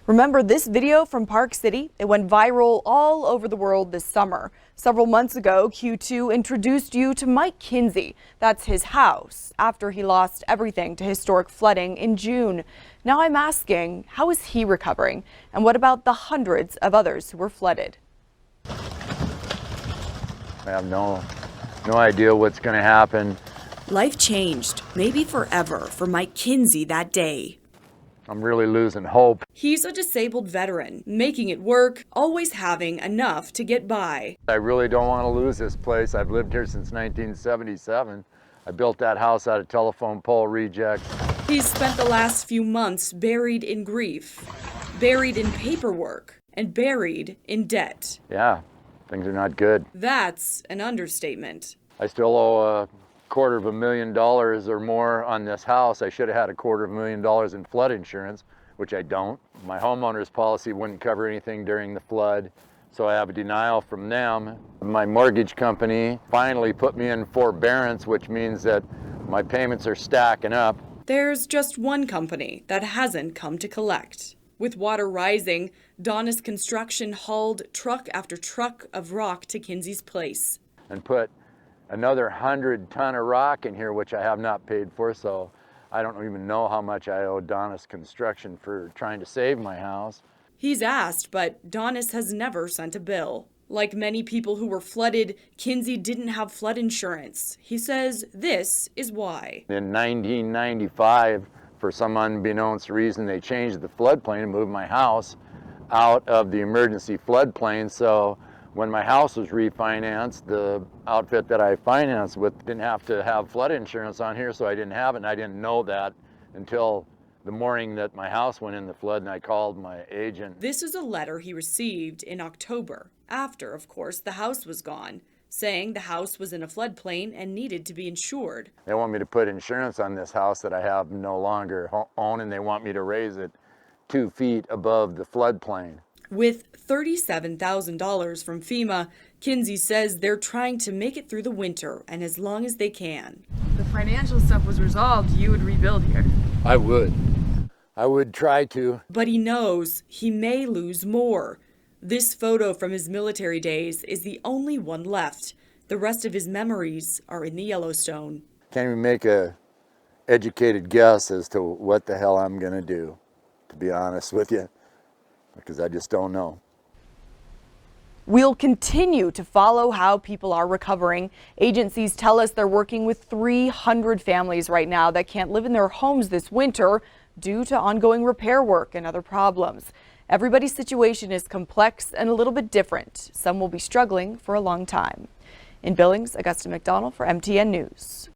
Remember this video from Park City? It went viral all over the world this summer. Several months ago, Q2 introduced you to Mike Kinsey. That's his house after he lost everything to historic flooding in June. Now I'm asking, how is he recovering? And what about the hundreds of others who were flooded? I have no idea what's going to happen. Life changed, maybe forever, for Mike Kinsey that day. I'm really losing hope. He's a disabled veteran, making it work, always having enough to get by. I really don't want to lose this place. I've lived here since 1977. I built that house out of telephone pole rejects. He's spent the last few months buried in grief, buried in paperwork, and buried in debt. Yeah, things are not good. That's an understatement. I still owe $250,000 or more on this house. I should have had $250,000 in flood insurance, which I don't. My homeowner's policy wouldn't cover anything during the flood, so I have a denial from them. My mortgage company finally put me in forbearance, which means that my payments are stacking up. There's just one company that hasn't come to collect. With water rising, Donna's Construction hauled truck after truck of rock to Kinsey's place. And put another 100-ton of rock in here, which I have not paid for, so I don't even know how much I owe Donna's Construction for trying to save my house. He's asked, but Donna's has never sent a bill. Like many people who were flooded, Kinsey didn't have flood insurance. He says this is why. In 1995, for some unbeknownst reason, they changed the floodplain and moved my house out of the emergency floodplain, so when my house was refinanced, the outfit that I financed with didn't have to have flood insurance on here, so I didn't have it, and I didn't know that until the morning that my house went in the flood, and I called my agent. This is a letter he received in October, after, of course, the house was gone, saying the house was in a floodplain and needed to be insured. They want me to put insurance on this house that I have no longer own, and they want me to raise it 2 feet above the floodplain. With $37,000 from FEMA, Kinsey says they're trying to make it through the winter and as long as they can. If the financial stuff was resolved, you would rebuild here. I would try to. But he knows he may lose more. This photo from his military days is the only one left. The rest of his memories are in the Yellowstone. Can't even make a educated guess as to what the hell I'm gonna do, to be honest with you, because I just don't know. We'll continue to follow how people are recovering. Agencies tell us they're working with 300 families right now that can't live in their homes this winter due to ongoing repair work and other problems. Everybody's situation is complex and a little bit different. Some will be struggling for a long time. In Billings, Augusta McDonald for MTN News.